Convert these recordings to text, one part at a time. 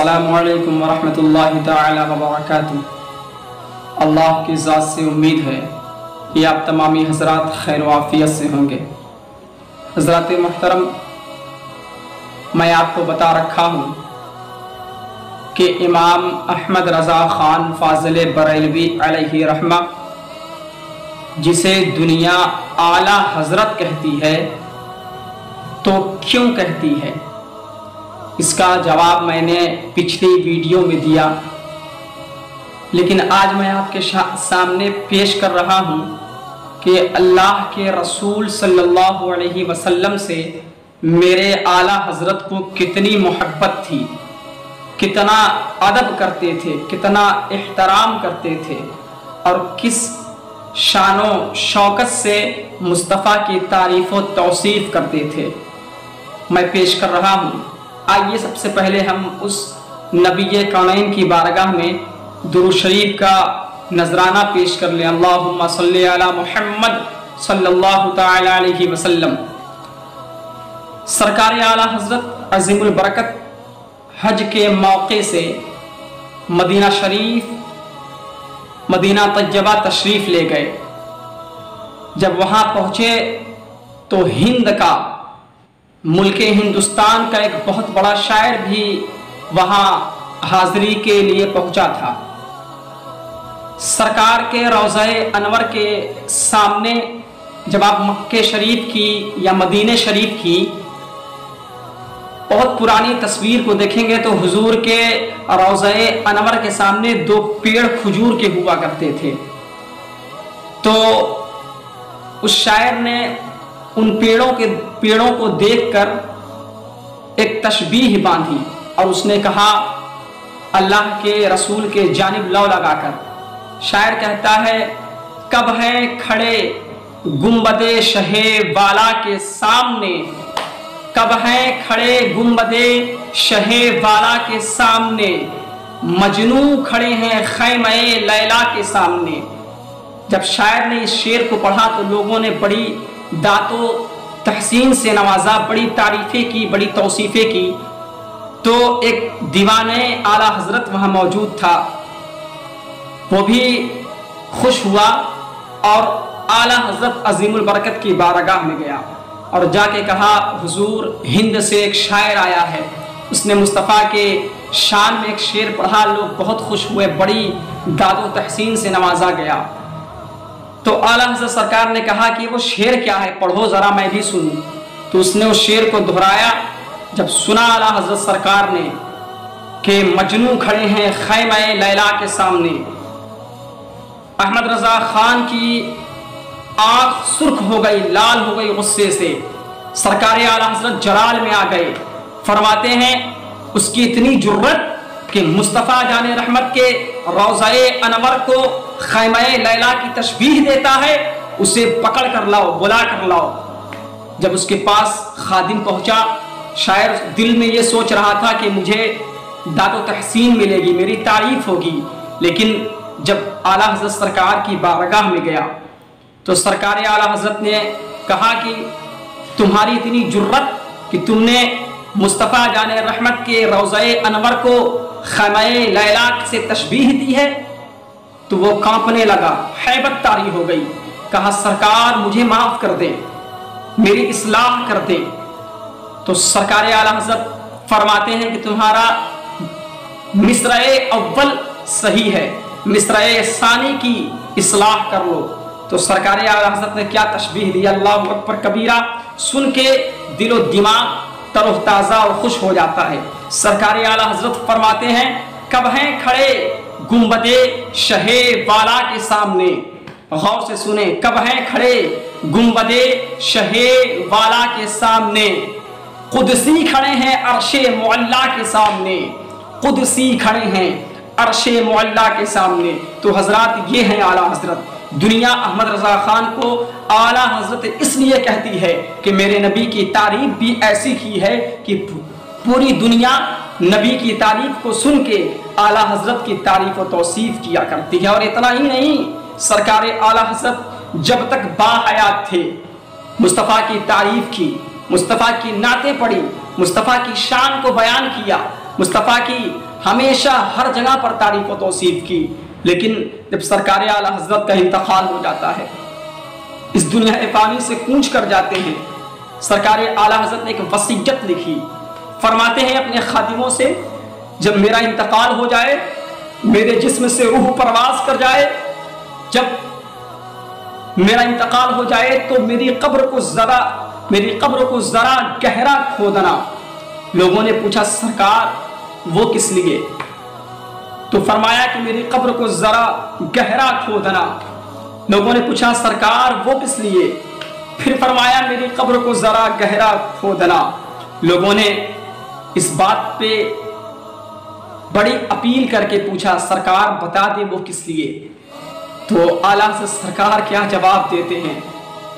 अस्सलामु अलैकुम वरहमतुल्लाहि तआला वबरकातुहू। अल्लाह की ज़ात से उम्मीद है कि आप तमामी हज़रात खैर वाफ़ियत से होंगे। हज़रात मुहतरम, मैं आपको बता रखा हूँ कि इमाम अहमद रज़ा ख़ान फ़ाज़िल बरेलवी अलैहि रहमा, जिसे दुनिया आला हज़रत कहती है, तो क्यों कहती है, इसका जवाब मैंने पिछली वीडियो में दिया, लेकिन आज मैं आपके सामने पेश कर रहा हूँ कि अल्लाह के रसूल सल्लल्लाहु अलैहि वसल्लम से मेरे आला हज़रत को कितनी मोहब्बत थी, कितना अदब करते थे, कितना एहतराम करते थे और किस शानो शौकत से मुस्तफ़ा की तारीफ़ व तौसीफ़ करते थे, मैं पेश कर रहा हूँ। आइए सबसे पहले हम उस नबी कौनैन की बारगाह में दुरूद शरीफ का नजराना पेश कर लें। अल्लाहुम्मा सल्ली अला मुहम्मद सल्लल्लाहु तआला अलैहि वसल्लम। सरकार आला हज़रत अज़ीमुल बरकत हज के मौके से मदीना शरीफ, मदीना तैयबा तशरीफ़ ले गए। जब वहाँ पहुँचे तो हिंद का, मुल्के हिंदुस्तान का एक बहुत बड़ा शायर भी वहाँ हाज़िरी के लिए पहुँचा था। सरकार के रोज़े अनवर के सामने जब आप मक्के शरीफ की या मदीने शरीफ की बहुत पुरानी तस्वीर को देखेंगे तो हुजूर के रोज़े अनवर के सामने दो पेड़ खजूर के हुआ करते थे। तो उस शायर ने उन पेड़ों को देखकर एक तशबीह बांधी और उसने कहा, अल्लाह के रसूल के जानिब लौ लगाकर शायर कहता है, कब है खड़े गुंबदे शहे वाला के सामने, कब है खड़े गुंबदे शहे वाला के सामने, मजनू खड़े हैं खैमे लैला के सामने। जब शायर ने इस शेर को पढ़ा तो लोगों ने बड़ी दातो तहसीन से नवाजा, बड़ी तारीफ़ें की, बड़ी तौसीफ़ें की। तो एक दीवाने आला हज़रत वहाँ मौजूद था, वो भी खुश हुआ और आला हज़रत अज़ीमुल बरकत की बारगाह में गया और जाके कहा, हुजूर हिंद से एक शायर आया है, उसने मुस्तफ़ा के शान में एक शेर पढ़ा, लोग बहुत खुश हुए, बड़ी दादो तहसीन से नवाजा गया। तो आला हज़रत सरकार ने कहा कि वो शेर क्या है, पढ़ो ज़रा मैं भी सुनूं। तो उसने उस शेर को दोहराया। जब सुना आला हज़रत सरकार ने कि मजनू खड़े हैं खैमे लैला के सामने, अहमद रज़ा ख़ान की आँख सुर्ख हो गई, लाल हो गई गुस्से से। सरकार आला हज़रत जलाल में आ गए। फरमाते हैं उसकी इतनी जुर्रत कि मुस्तफ़ा जाने रहमत के रोज़े अनवर को खैमे लैला की तशबीह देता है, उसे पकड़ कर लाओ, बुला कर लाओ। जब उसके पास खादिम पहुंचा, शायर दिल में ये सोच रहा था कि मुझे दादो तहसीन मिलेगी, मेरी तारीफ होगी। लेकिन जब आला हज़रत सरकार की बारगाह में गया तो सरकार आला हज़रत ने कहा कि तुम्हारी इतनी जुर्रत कि तुमने मुस्तफ़ा जाने रहमत के रोज़े अनवर को खैमे लैला से तशबीह दी है। तो वो कांपने लगा, हैबत तारी हो गई। कहा, सरकार मुझे माफ़ कर दे, मेरी इस्लाह कर दे। तो सरकार आला हज़रत फरमाते हैं कि तुम्हारा मिसरे अव्वल सही है, मिसरे सानी की इस्लाह कर लो। तो सरकार आला हज़रत ने क्या तशबीह दी, अल्लाहु अकबर कबीरा, सुन के दिलो दिमाग तरोताज़ा और खुश हो जाता है। सरकार आला हज़रत फरमाते हैं, कब हैं खड़े गुंबदे शहे वाला के सामने। गौर से सुने, कब हैं खड़े गुंबदे शहे वाला के सामने, कुदसी खड़े हैं अर्शे मुअल्ला के सामने, कुदसी खड़े हैं अर्शे मुअल्ला के सामने। तो हजरात ये हैं आला हज़रत। दुनिया अहमद रज़ा ख़ान को आला हज़रत इसलिए कहती है कि मेरे नबी की तारीफ भी ऐसी की है कि पूरी दुनिया नबी की तारीफ को सुन के आला हज़रत की तारीफ और तौसीफ किया करती है। और इतना ही नहीं, सरकार आला हज़रत जब तक बाहयात थे मुस्तफ़ा की तारीफ की, मुस्तफ़ा की नाते पढ़ी, मुस्तफ़ा की शान को बयान किया, मुस्तफ़ा की हमेशा हर जगह पर तारीफ व तौसीफ की, लेकिन जब सरकार आला हजरत का इंतकाल हो जाता है, इस दुनिया फ़ानी से कूच कर जाते हैं, सरकार आला हजरत ने एक वसीयत लिखी। फरमाते हैं अपने खादिमों से, जब मेरा इंतकाल हो जाए, मेरे जिस्म से रूह परवाज कर जाए, जब मेरा इंतकाल हो जाए तो मेरी कब्र को जरा गहरा खोदना। लोगों ने पूछा सरकार वो किस लिए? तो फरमाया कि मेरी कब्र को जरा गहरा खोदना। लोगों ने पूछा सरकार वो किस लिए? फिर फरमाया मेरी कब्र को जरा गहरा खोदना। लोगों ने इस बात पे बड़ी अपील करके पूछा सरकार बता दे वो किस लिए? तो आला से सरकार क्या जवाब देते हैं?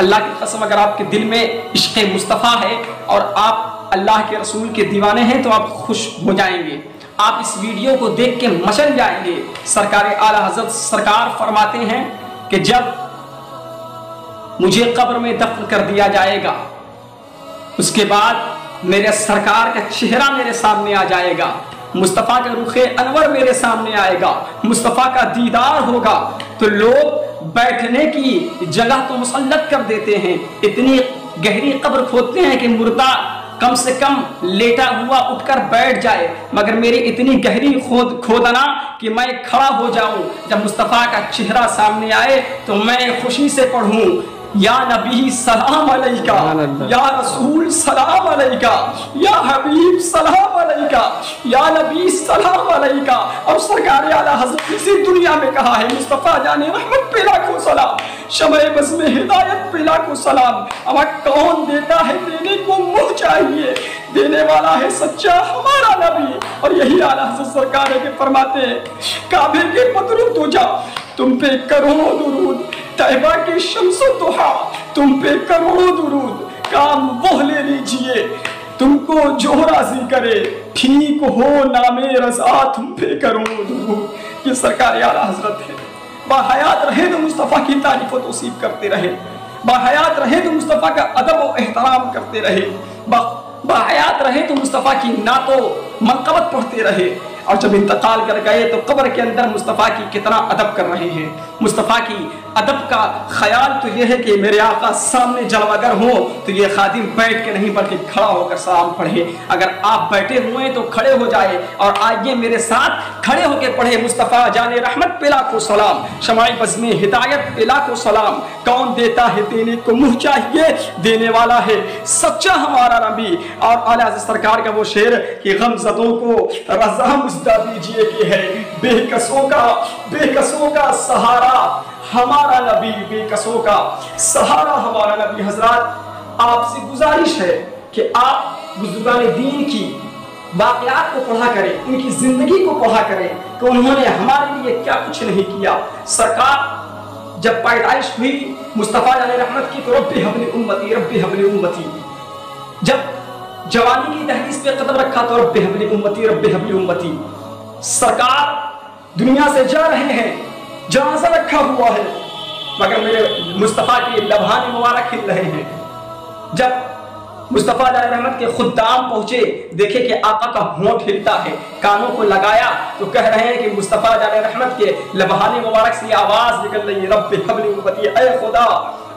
अल्लाह की कसम, अगर आपके दिल में इश्क़ मुस्तफ़ा है और आप अल्लाह के रसूल के दीवाने हैं तो आप खुश हो जाएंगे, आप इस वीडियो को देख के मचल जाएंगे। सरकार आला हज़रत सरकार फरमाते हैं कि जब मुझे कब्र में दफन कर दिया जाएगा, उसके बाद मेरे सरकार का चेहरा मेरे सामने आ जाएगा, मुस्तफ़ा का रुखे अनवर मेरे सामने आएगा, मुस्तफ़ा का दीदार होगा, तो लोग बैठने की जगह तो मुसल्लत कर देते हैं, इतनी गहरी कब्र खोदते हैं कि मुर्दा कम से कम लेटा हुआ उठकर बैठ जाए, मगर मेरी इतनी गहरी खोदना कि मैं खड़ा हो जाऊं, जब मुस्तफ़ा का चेहरा सामने आए तो मैं खुशी से पढ़ूं या नबी सलाम अलैका, या रसूल सलाम अलैका, या हबीब सलाम अलैका, या नबी सलाम अलैका। और सरकार आला हज़रत इसी दुनिया में कहा है, मुस्तफ़ा जाने रहमत पे लाखों सलाम, शमए बज़्म में हिदायत पे लाखों सलाम। अब कौन देता है? देने को मुँह चाहिए, देने वाला है सच्चा हमारा नबी। और यही आला हज़रत सरकार के फरमाते हैं, काबे के बदरू तुझा तुम पे करोड़ों दुरूद, तैबा की शम्सो दुहा तुम पे करोड़ों दुरूद, काम वो ले लीजिए तुमको जो राजी करे, ठीक हो नामे रज़ा तुम पे करोड़ों दुरूद। ये सरकार आला हज़रत है। बाहयात रहे तो मुस्तफ़ा की तारीफ व तौसीफ करते रहे, बाहयात रहे तो मुस्तफ़ा का अदब व एहतराम करते रहे, बाहयात रहे तो मुस्तफ़ा की नातो मनक़बत पढ़ते रहे। और जब इंतकाल कर गए तो कब्र के अंदर मुस्तफ़ा की कितना अदब कर रहे हैं। मुस्तफ़ा की अदब का ख्याल तो यह है कि मेरे आका सामने जलवागर हो तो ये खादिम बैठ के नहीं बल्कि खड़ा होकर सलाम पढ़े। अगर आप बैठे हुए तो खड़े हो जाए और आइए मेरे साथ खड़े होकर पढ़े, मुस्तफ़ा जाने रहमत पे लाखों सलाम, शमाई बज़्म में हिदायत पे लाखों सलाम, कौन देता है देने को मुँह चाहिए, देने वाला है सच्चा हमारा नबी। और आला हज़रत सरकार का वो शेर कि गमज़दों को रज़ा मुज़दा दीजिए कि है बेकसों का सहारा हमारा नबी, बेकसों का सहारा हमारा नबी। हजरात आपसे गुजारिश है कि आप बुजुर्गान दीन की वाक़यात को पढ़ा करें, उनकी जिंदगी को पढ़ा करें कि उन्होंने हमारे लिए क्या कुछ नहीं किया। सरकार जब पैदाइश हुई मुस्तफ़ा अलैहि रहमत की तो रब्बी हबली उम्मती, रब्बी हबली उम्मती। जब जवानी की दहलीज पे कदम रखा तो रब्बी हबली उम्मती, रब्बी हबली उम्मती। सरकार दुनिया से जा रहे हैं, जनाजा रखा हुआ है, मगर मेरे मुस्तफ़ा के लबहान मुबारक खिल रहे हैं। जब मुस्तफ़ा अलैहि रहमत के खुद्दाम पहुंचे, देखे कि आका का होंठ हिलता है, कानों को लगाया तो कह रहे हैं कि मुस्तफ़ा अलैहि रहमत के लबहान मुबारक से आवाज निकल रही है, रब्बी हबली उम्मती, ऐ खुदा,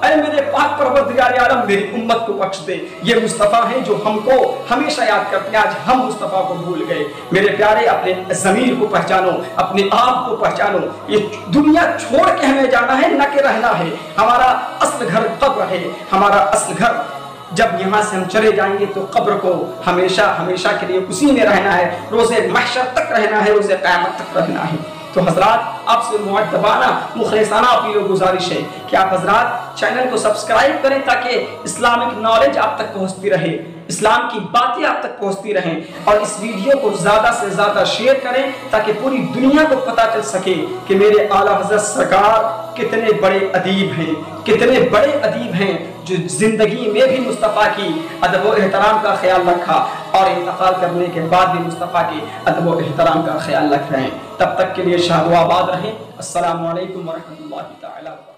ऐ मेरे पाक परवरदिगार आलम मेरी उम्मत को बख्श दे। ये मुस्तफ़ा हैं जो हमको हमेशा याद करते हैं, आज हम मुस्तफ़ा को भूल गए। मेरे प्यारे अपने ज़मीर को पहचानो, अपने आप को पहचानो। ये दुनिया छोड़ के हमें जाना है, न के रहना है। हमारा असल घर कब्र है, हमारा असल घर। जब यहाँ से हम चले जाएंगे तो कब्र को हमेशा हमेशा के लिए उसी में रहना है, रोज़े महशर तक रहना है, रोज़े क़यामत तक रहना है। तो हजरात आपसे मुअद्दबाना मुखलिसाना अपील और गुजारिश है कि आप हजरात चैनल को सब्सक्राइब करें ताकि इस्लामिक नॉलेज आप तक पहुंचती रहे, इस्लाम की बातें आप तक पहुंचती रहें। और इस वीडियो को ज़्यादा से ज़्यादा शेयर करें ताकि पूरी दुनिया को पता चल सके कि मेरे आला हज़रत सरकार कितने बड़े अदीब हैं, कितने बड़े अदीब हैं जो ज़िंदगी में भी मुस्तफ़ा की अदब व एहतराम का ख्याल रखा और इंतकाल करने के बाद भी मुस्तफ़ा के अदब व एहतराम का ख्याल रख रहे हैं। तब तक के लिए शाद व आबाद रहें। अस्सलामु अलैकुम व रहमतुल्लाहि तआला।